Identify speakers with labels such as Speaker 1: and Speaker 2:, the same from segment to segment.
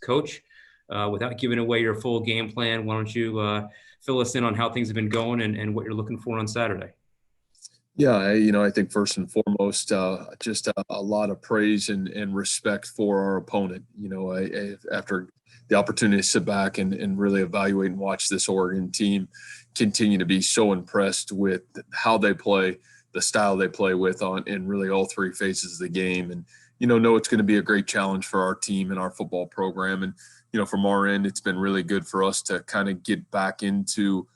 Speaker 1: Coach, without giving away your full game plan, why don't you fill us in on how things have been going and what you're looking for on Saturday?
Speaker 2: Yeah, I think first and foremost, just a lot of praise and respect for our opponent. After the opportunity to sit back and really evaluate and watch this Oregon team continue to be so impressed with how they play, the style they play with in really all three phases of the game. And, know it's going to be a great challenge for our team and our football program. And, from our end, it's been really good for us to kind of get back into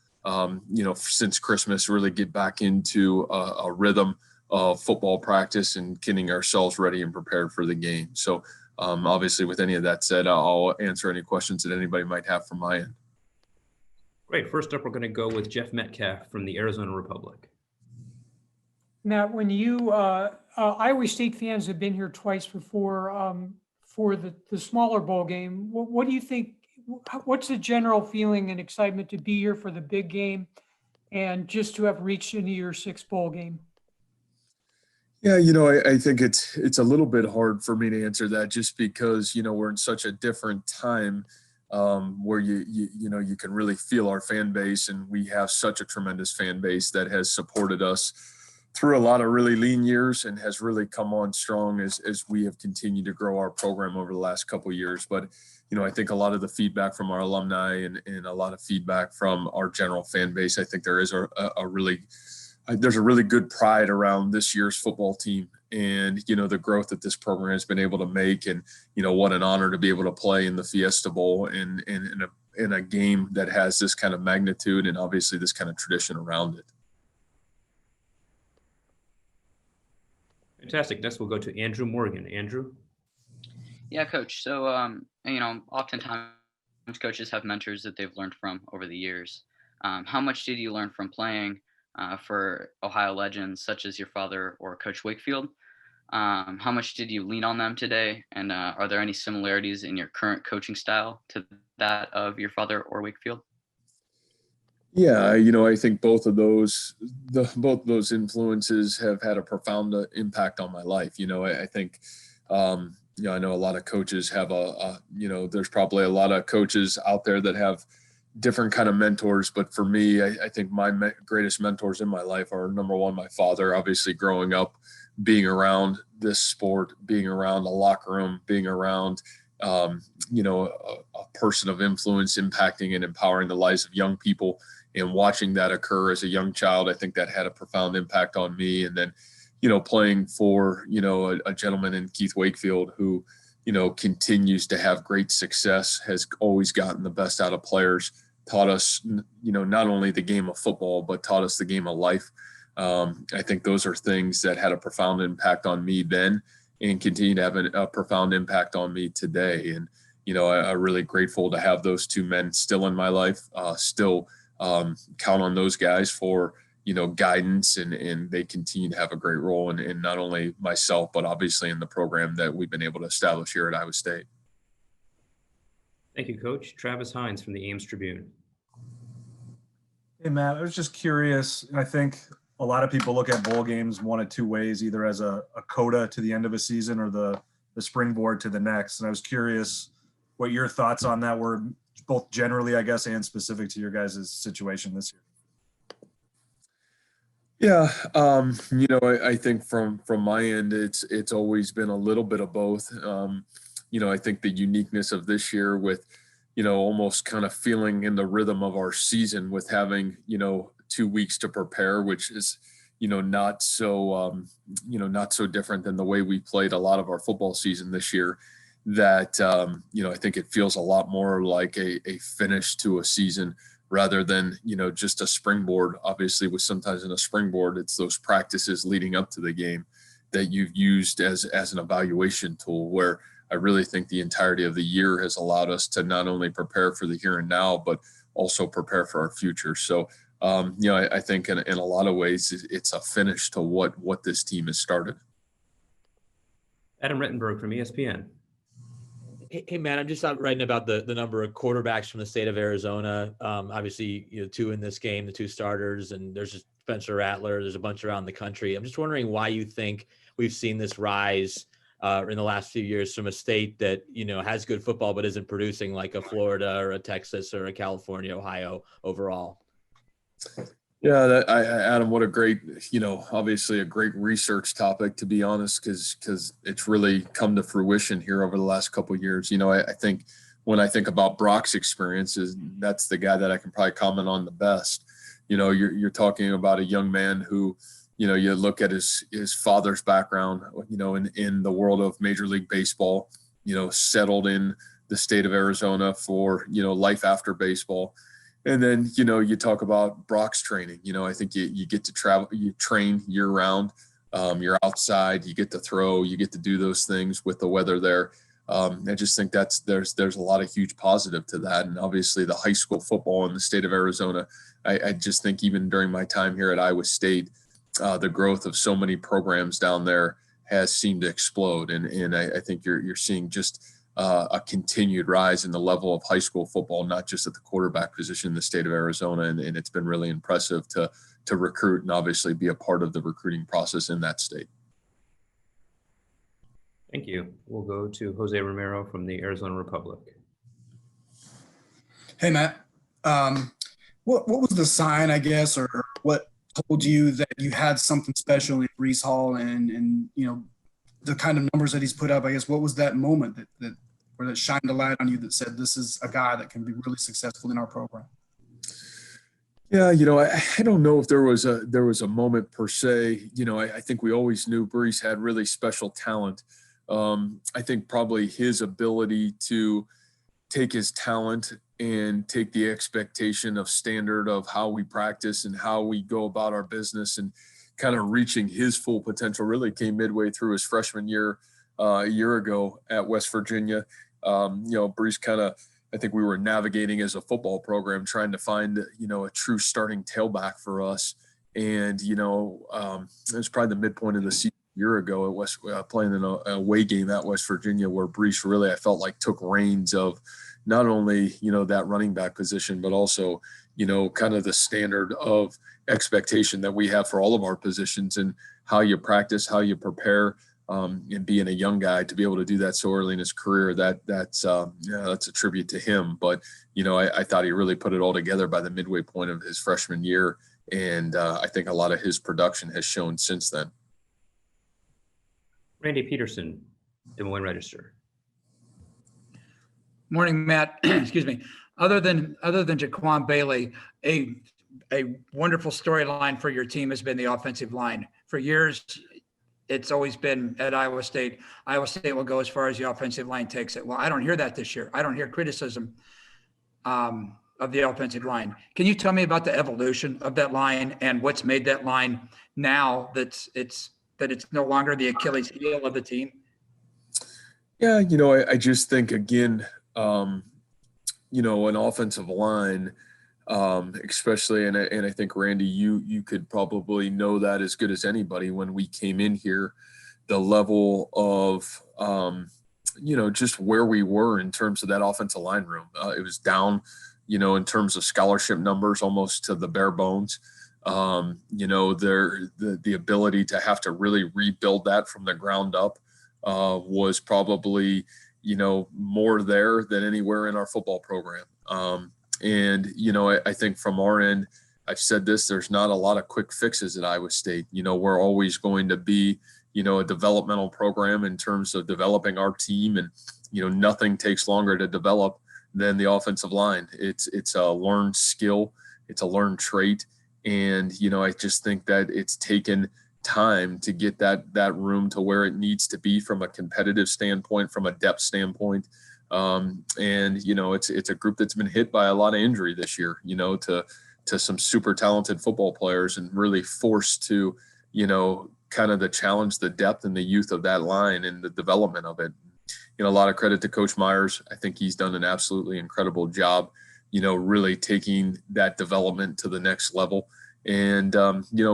Speaker 2: since Christmas, really get back into a rhythm of football practice and getting ourselves ready and prepared for the game. So obviously with any of that said, I'll answer any questions that anybody might have from my end.
Speaker 1: Great. First up, we're going to go with Jeff Metcalf from the Arizona Republic.
Speaker 3: Matt, when you Iowa State fans have been here twice before for the smaller bowl game, what do you think? What's the general feeling and excitement to be here for the big game and just to have reached into your sixth bowl game?
Speaker 2: Yeah, I think it's a little bit hard for me to answer that just because, we're in such a different time where you can really feel our fan base, and we have such a tremendous fan base that has supported us through a lot of really lean years and has really come on strong as we have continued to grow our program over the last couple of years. But, I think a lot of the feedback from our alumni and a lot of feedback from our general fan base, I think there is there's a really good pride around this year's football team and, the growth that this program has been able to make. And, what an honor to be able to play in the Fiesta Bowl in a game that has this kind of magnitude and obviously this kind of tradition around it.
Speaker 1: Fantastic. Next, we'll go to Andrew Morgan. Andrew?
Speaker 4: Yeah, Coach. So, oftentimes coaches have mentors that they've learned from over the years. How much did you learn from playing for Ohio legends such as your father or Coach Wakefield? How much did you lean on them today? And are there any similarities in your current coaching style to that of your father or Wakefield?
Speaker 2: Yeah, I think both of those influences have had a profound impact on my life. I think, I know a lot of coaches have there's probably a lot of coaches out there that have different kind of mentors. But for me, I think my greatest mentors in my life are, number one, my father, obviously growing up, being around this sport, being around the locker room, being around, a person of influence impacting and empowering the lives of young people. And watching that occur as a young child, I think that had a profound impact on me. And then, playing for, a gentleman in Keith Wakefield who, continues to have great success, has always gotten the best out of players, taught us, not only the game of football, but taught us the game of life. I think those are things that had a profound impact on me then and continue to have a profound impact on me today. And, I'm really grateful to have those two men still in my life, still count on those guys for, guidance, and they continue to have a great role in not only myself, but obviously in the program that we've been able to establish here at Iowa State.
Speaker 1: Thank you, Coach. Travis Hines from the Ames Tribune.
Speaker 5: Hey, Matt, I was just curious. I think a lot of people look at bowl games one of two ways, either as a coda to the end of a season or the springboard to the next. And I was curious what your thoughts on that were, both generally, I guess, and specific to your guys' situation this year.
Speaker 2: Yeah, I think from my end, it's always been a little bit of both. I think the uniqueness of this year with, almost kind of feeling in the rhythm of our season with having, 2 weeks to prepare, which is, not so different than the way we played a lot of our football season this year. That, I think it feels a lot more like a finish to a season rather than, just a springboard. Obviously, with sometimes in a springboard, it's those practices leading up to the game that you've used as an evaluation tool, where I really think the entirety of the year has allowed us to not only prepare for the here and now, but also prepare for our future. So, I think in a lot of ways, it's a finish to what this team has started.
Speaker 1: Adam Rettenberg from ESPN.
Speaker 6: Hey, man, I'm just out writing about the number of quarterbacks from the state of Arizona. Obviously, 2 in this game, the 2 starters, and there's just Spencer Rattler. There's a bunch around the country. I'm just wondering why you think we've seen this rise in the last few years from a state that, has good football, but isn't producing like a Florida or a Texas or a California, Ohio overall.
Speaker 2: Yeah, Adam, what a great, obviously a great research topic, to be honest, because it's really come to fruition here over the last couple of years. I think when I think about Brock's experiences, that's the guy that I can probably comment on the best. You're talking about a young man who, you look at his father's background, in the world of Major League Baseball, settled in the state of Arizona for, life after baseball. And then, you talk about Brock's training. I think you get to travel, you train year round. You're outside, you get to throw, you get to do those things with the weather there. I just think there's a lot of huge positive to that. And obviously the high school football in the state of Arizona, I just think even during my time here at Iowa State, the growth of so many programs down there has seemed to explode. And I think you're seeing just a continued rise in the level of high school football, not just at the quarterback position in the state of Arizona. And it's been really impressive to recruit and obviously be a part of the recruiting process in that state.
Speaker 1: Thank you. We'll go to Jose Romero from the Arizona Republic.
Speaker 7: Hey, Matt. What was the sign, I guess, or what told you that you had something special in Breece Hall and the kind of numbers that he's put up? I guess what was that moment that shined a light on you that said this is a guy that can be really successful in our program?
Speaker 2: Yeah, I don't know if there was a moment per se. I think we always knew Breece had really special talent. I think probably his ability to take his talent and take the expectation of standard of how we practice and how we go about our business and kind of reaching his full potential really came midway through his freshman year, a year ago at West Virginia. Breece kind of, I think we were navigating as a football program, trying to find, a true starting tailback for us. And, it was probably the midpoint of the season a year ago at West, playing in a away game at West Virginia, where Breece really, I felt like, took reins of not only, that running back position, but also, kind of the standard of expectation that we have for all of our positions and how you practice, how you prepare, and being a young guy to be able to do that so early in his career, that's a tribute to him. But, I thought he really put it all together by the midway point of his freshman year. And I think a lot of his production has shown since then.
Speaker 1: Randy Peterson, Des Moines Register.
Speaker 8: Morning, Matt. Excuse me. Other than Jaquan Bailey, a wonderful storyline for your team has been the offensive line. For years, it's always been at Iowa State. Iowa State will go as far as the offensive line takes it. Well, I don't hear that this year. I don't hear criticism of the offensive line. Can you tell me about the evolution of that line and what's made that line now that it's no longer the Achilles heel of the team?
Speaker 2: Yeah, I just think, again, an offensive line, especially, and I think, Randy, you could probably know that as good as anybody. When we came in here, the level of, just where we were in terms of that offensive line room, it was down, in terms of scholarship numbers, almost to the bare bones. The ability to have to really rebuild that from the ground up was probably, more there than anywhere in our football program. I think from our end, I've said this, there's not a lot of quick fixes at Iowa State. We're always going to be, a developmental program in terms of developing our team. And, nothing takes longer to develop than the offensive line. It's a learned skill. It's a learned trait. And, I just think that it's taken time to get that room to where it needs to be from a competitive standpoint, from a depth standpoint. It's a group that's been hit by a lot of injury this year, to some super talented football players, and really forced to, kind of the challenge, the depth and the youth of that line and the development of it. A lot of credit to Coach Myers. I think he's done an absolutely incredible job, really taking that development to the next level. And,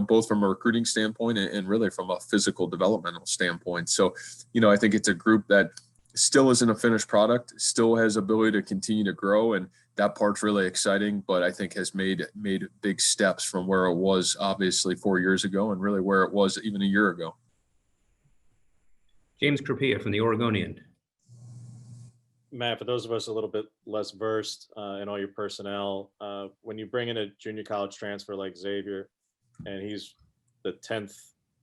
Speaker 2: both from a recruiting standpoint and really from a physical developmental standpoint. So, I think it's a group that still isn't a finished product, still has ability to continue to grow. And that part's really exciting, but I think has made big steps from where it was obviously 4 years ago and really where it was even a year ago.
Speaker 1: James Krupia from the Oregonian.
Speaker 9: Matt, for those of us a little bit less versed in all your personnel, when you bring in a junior college transfer like Xavier, and he's the 10th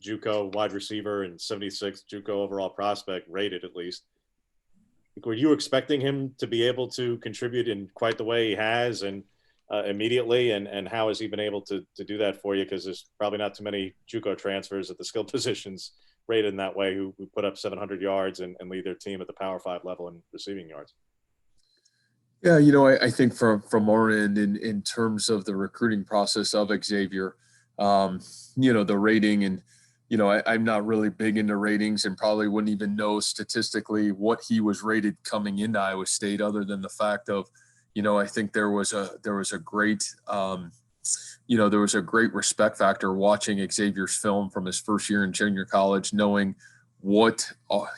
Speaker 9: JUCO wide receiver and 76th JUCO overall prospect, rated at least, were you expecting him to be able to contribute in quite the way he has and immediately? And how has he been able to do that for you? Because there's probably not too many JUCO transfers at the skill positions rated in that way who put up 700 yards and lead their team at the Power 5 level in receiving yards.
Speaker 2: Yeah, I think from our end in terms of the recruiting process of Xavier, the rating and, I'm not really big into ratings and probably wouldn't even know statistically what he was rated coming into Iowa State, other than the fact of, I think there was a great respect factor watching Xavier's film from his first year in junior college, knowing what,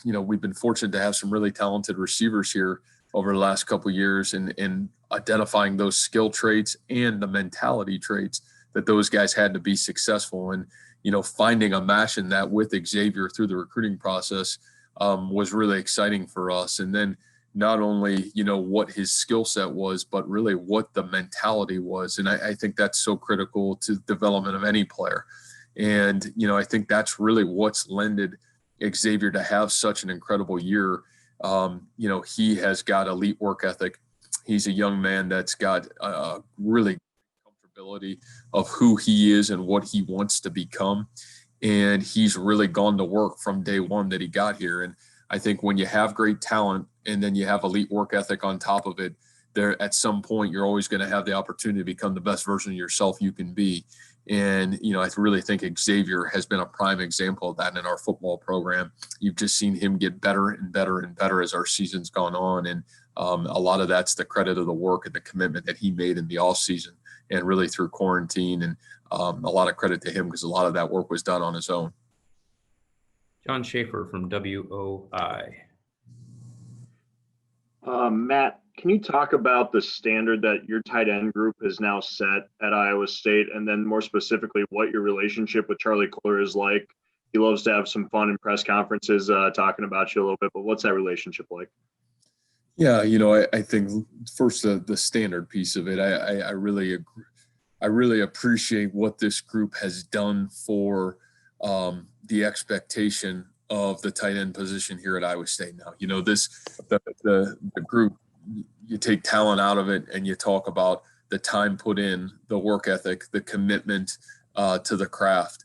Speaker 2: we've been fortunate to have some really talented receivers here over the last couple of years and identifying those skill traits and the mentality traits that those guys had to be successful. And, finding a match in that with Xavier through the recruiting process was really exciting for us. And then not only, what his skill set was, but really what the mentality was. And I think that's so critical to the development of any player. And, I think that's really what's lended Xavier to have such an incredible year. He has got elite work ethic. He's a young man that's got really comfortability of who he is and what he wants to become. And he's really gone to work from day one that he got here. And I think when you have great talent and then you have elite work ethic on top of it, there at some point you're always going to have the opportunity to become the best version of yourself you can be. And, I really think Xavier has been a prime example of that in our football program. You've just seen him get better and better and better as our season's gone on. And a lot of that's the credit of the work and the commitment that he made in the off season and really through quarantine. And a lot of credit to him because a lot of that work was done on his own.
Speaker 1: John Schaefer from WOI.
Speaker 10: Matt, can you talk about the standard that your tight end group has now set at Iowa State, and then more specifically what your relationship with Charlie Kohler is like? He loves to have some fun in press conferences talking about you a little bit, but what's that relationship like?
Speaker 2: Yeah, I think first the standard piece of it, I really agree. I really appreciate what this group has done for the expectation of the tight end position here at Iowa State now. The group, you take talent out of it and you talk about the time put in, the work ethic, the commitment to the craft.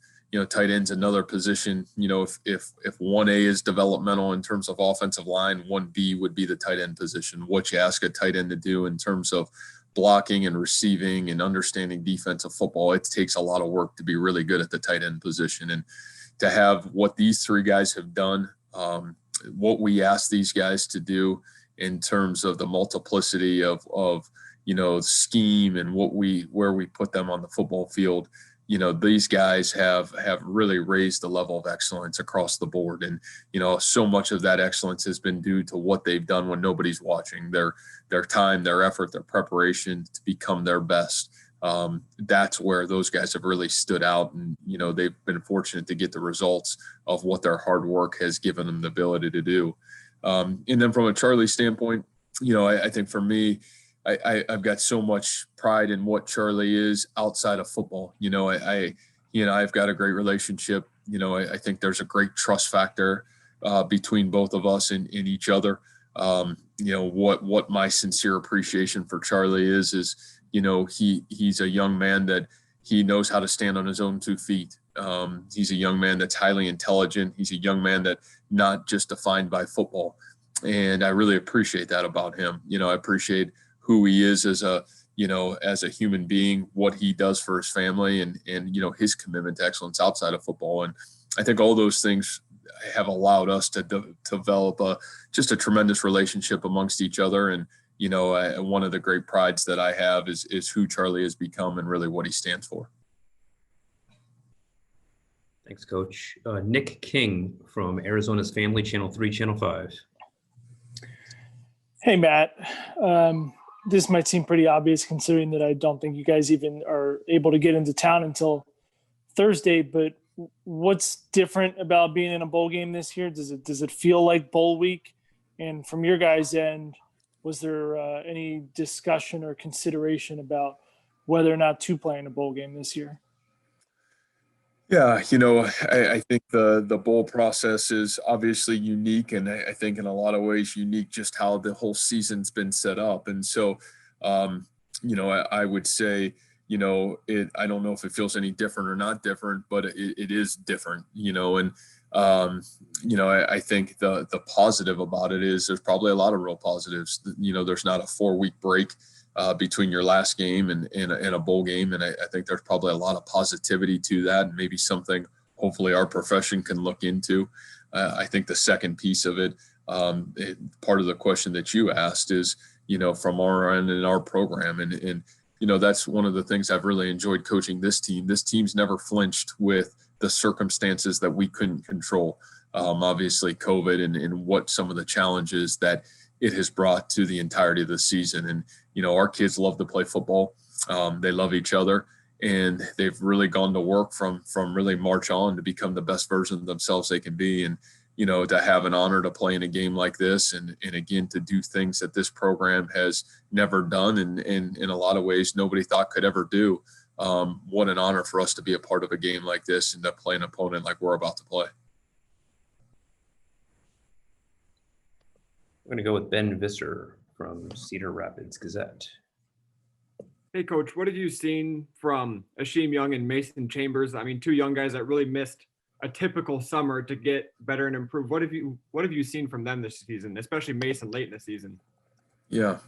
Speaker 2: Tight end's another position. If 1A is developmental in terms of offensive line, 1B would be the tight end position. What you ask a tight end to do in terms of blocking and receiving and understanding defensive football, it takes a lot of work to be really good at the tight end position. And to have what these three guys have done, what we ask these guys to do in terms of the multiplicity of scheme and where we put them on the football field, these guys have really raised the level of excellence across the board. And, so much of that excellence has been due to what they've done when nobody's watching, their time, their effort, their preparation to become their best. That's where those guys have really stood out. And, they've been fortunate to get the results of what their hard work has given them the ability to do. And then from a Charlie standpoint, I think for me, I've got so much pride in what Charlie is outside of football. I've got a great relationship. I think there's a great trust factor between both of us and each other. What my sincere appreciation for Charlie is he's a young man that he knows how to stand on his own 2 feet. He's a young man that's highly intelligent. He's a young man that not just defined by football. And I really appreciate that about him. I appreciate who he is as a human being, what he does for his family and his commitment to excellence outside of football. And I think all those things have allowed us to develop just a tremendous relationship amongst each other. And, one of the great prides that I have is who Charlie has become and really what he stands for.
Speaker 1: Thanks, Coach. Nick King from Arizona's Family, Channel 3, Channel 5.
Speaker 11: Hey, Matt. This might seem pretty obvious considering that I don't think you guys even are able to get into town until Thursday, but what's different about being in a bowl game this year? Does it feel like bowl week? And from your guys' end, was there any discussion or consideration about whether or not to play in a bowl game this year?
Speaker 2: Yeah, I think the bowl process is obviously unique, and I think in a lot of ways unique just how the whole season's been set up. And so, I would say, I don't know if it feels any different or not different, but it is different, and I think the positive about it is there's probably a lot of real positives. There's not a 4-week break between your last game and a bowl game. And I think there's probably a lot of positivity to that, and maybe something hopefully our profession can look into. I think the second piece of it, part of the question that you asked is, from our end in our program. And that's one of the things I've really enjoyed coaching this team. This team's never flinched with the circumstances that we couldn't control. Obviously COVID and what some of the challenges that it has brought to the entirety of the season. And, our kids love to play football. They love each other, and they've really gone to work from really March on to become the best version of themselves they can be. And, to have an honor to play in a game like this and again, to do things that this program has never done. And in a lot of ways, nobody thought could ever do. What an honor for us to be a part of a game like this and to play an opponent like we're about to play.
Speaker 1: I'm going to go with Ben Visser from Cedar Rapids Gazette.
Speaker 12: Hey, Coach, what have you seen from Hashim Young and Mason Chambers? I mean, two young guys that really missed a typical summer to get better and improve. What have you seen from them this season, especially Mason late in the season?
Speaker 2: Yeah,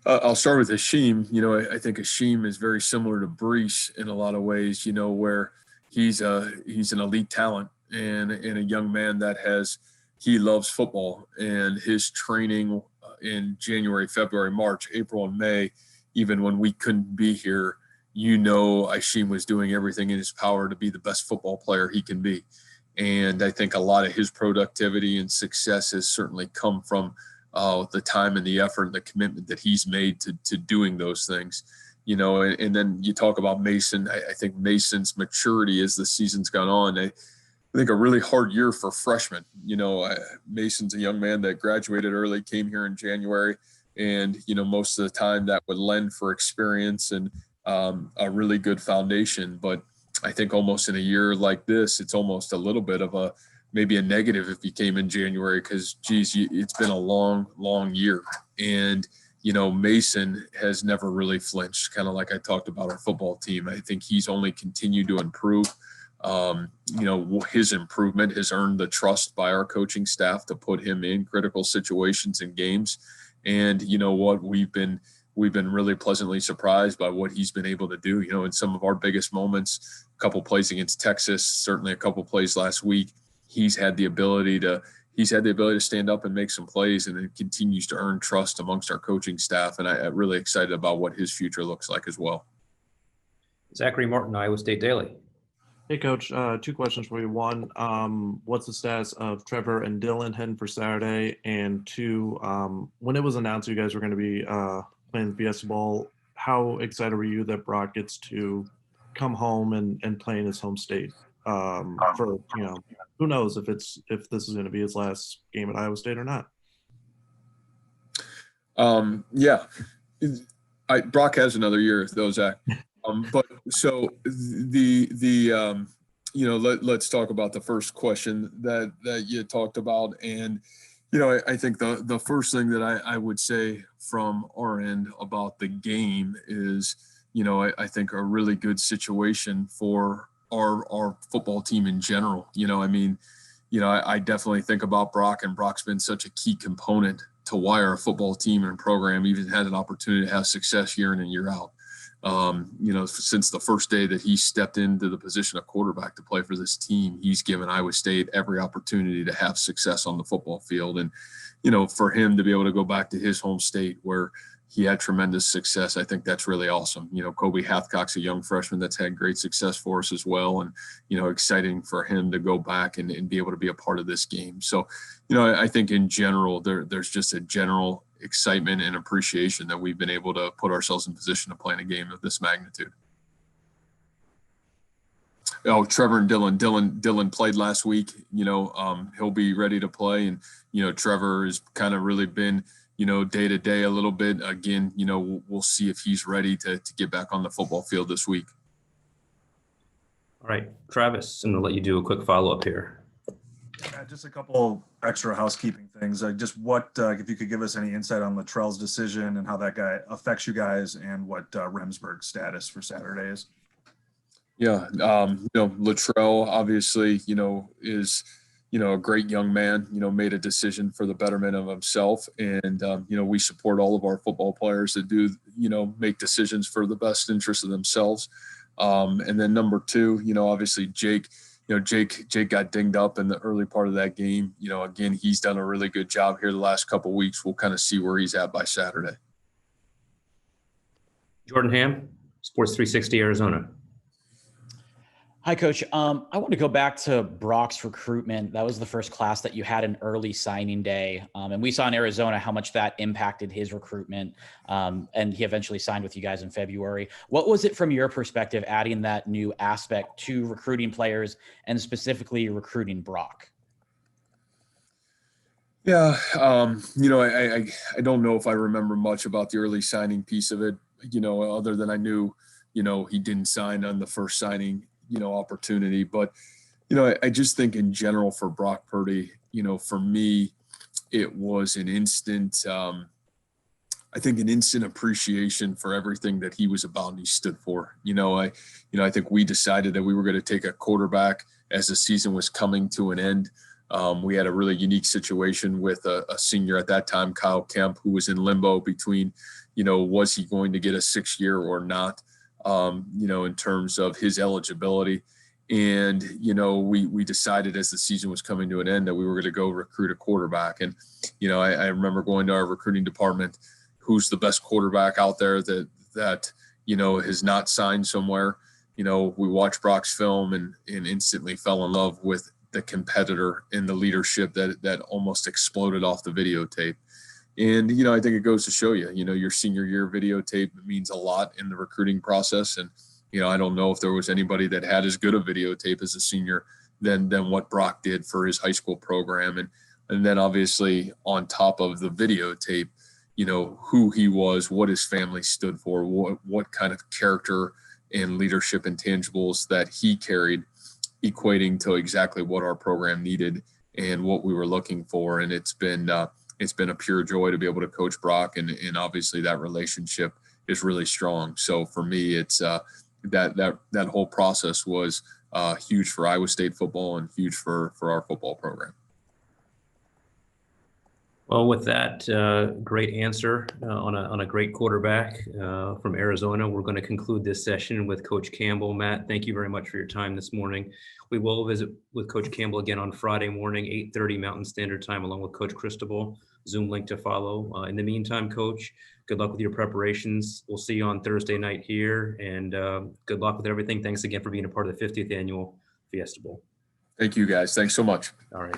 Speaker 2: I'll start with Hashim. I think Hashim is very similar to Brees in a lot of ways, where he's an elite talent and a young man that he loves football, and his training in January, February, March, April, and May, even when we couldn't be here, Hashim was doing everything in his power to be the best football player he can be. And I think a lot of his productivity and success has certainly come from the time and the effort and the commitment that he's made to doing those things. And then you talk about Mason. I think Mason's maturity as the season's gone on, I think a really hard year for freshmen. Mason's a young man that graduated early, came here in January, and, most of the time that would lend for experience and a really good foundation. But I think almost in a year like this, it's almost a little bit of maybe a negative if you came in January, because, it's been a long, long year. And, Mason has never really flinched, kind of like I talked about our football team. I think he's only continued to improve. His improvement has earned the trust by our coaching staff to put him in critical situations and games. And we've been really pleasantly surprised by what he's been able to do, in some of our biggest moments, a couple plays against Texas, certainly a couple plays last week. He's had the ability to stand up and make some plays, and it continues to earn trust amongst our coaching staff. And I'm really excited about what his future looks like as well.
Speaker 1: Zachary Martin, Iowa State Daily.
Speaker 13: Hey, Coach, 2 questions for you. 1, what's the status of Trevor and Dylan heading for Saturday? And 2, when it was announced you guys were going to be playing Fiesta Bowl, how excited were you that Brock gets to come home and play in his home state? For, who knows if this is going to be his last game at Iowa State or not?
Speaker 2: Yeah, Brock has another year though, Zach. But so let's talk about the first question that you talked about. And, I think the first thing that I would say from our end about the game is, I think a really good situation for our football team in general. I definitely think about Brock, and Brock's been such a key component to why our football team and program even had an opportunity to have success year in and year out. Since the first day that he stepped into the position of quarterback to play for this team, he's given Iowa State every opportunity to have success on the football field. And, for him to be able to go back to his home state where he had tremendous success, I think that's really awesome. Kobe Hathcock's a young freshman that's had great success for us as well. And, exciting for him to go back and be able to be a part of this game. So, I think in general, there's just a general excitement and appreciation that we've been able to put ourselves in position to play in a game of this magnitude. Oh, Trevor and Dylan played last week. He'll be ready to play. And, Trevor has kind of really been, day to day a little bit. Again, we'll see if he's ready to get back on the football field this week.
Speaker 1: All right, Travis, I'm going to let you do a quick follow-up here.
Speaker 5: Just a couple extra housekeeping things. Just what, if you could give us any insight on Latrell's decision and how that guy affects you guys, and what Remsburg's status for Saturday is.
Speaker 2: Yeah, Latrell obviously, is, a great young man, made a decision for the betterment of himself. And, we support all of our football players that do, make decisions for the best interest of themselves. And then number two, obviously Jake got dinged up in the early part of that game. Again, he's done a really good job here the last couple of weeks. We'll kind of see where he's at by Saturday.
Speaker 1: Jordan Ham, Sports 360 Arizona.
Speaker 14: Hi, Coach. I want to go back to Brock's recruitment. That was the first class that you had an early signing day. And we saw in Arizona how much that impacted his recruitment. And he eventually signed with you guys in February. What was it from your perspective, adding that new aspect to recruiting players and specifically recruiting Brock?
Speaker 2: Yeah, I don't know if I remember much about the early signing piece of it, other than I knew, he didn't sign on the first signing opportunity. But, I just think in general for Brock Purdy, for me, it was an instant, I think an instant appreciation for everything that he was about and he stood for. I think we decided that we were going to take a quarterback as the season was coming to an end. We had a really unique situation with a senior at that time, Kyle Kemp, who was in limbo between, was he going to get a 6-year or not? In terms of his eligibility. And, we decided as the season was coming to an end that we were going to go recruit a quarterback. And, I remember going to our recruiting department, who's the best quarterback out there that has not signed somewhere. We watched Brock's film and instantly fell in love with the competitor and the leadership that almost exploded off the videotape. And, I think it goes to show you, your senior year videotape means a lot in the recruiting process. And, I don't know if there was anybody that had as good a videotape as a senior than what Brock did for his high school program. And then obviously on top of the videotape, who he was, what his family stood for, what kind of character and leadership intangibles that he carried, equating to exactly what our program needed and what we were looking for. And it's been a pure joy to be able to coach Brock, and obviously that relationship is really strong. So for me, it's that whole process was huge for Iowa State football and huge for our football program.
Speaker 1: Well, with that great answer on a great quarterback from Arizona, we're going to conclude this session with Coach Campbell. Matt, thank you very much for your time this morning. We will visit with Coach Campbell again on Friday morning, 8:30 Mountain Standard Time, along with Coach Cristobal. Zoom link to follow. In the meantime, Coach, good luck with your preparations. We'll see you on Thursday night here, and good luck with everything. Thanks again for being a part of the 50th Annual Fiesta Bowl.
Speaker 2: Thank you, guys. Thanks so much.
Speaker 1: All right.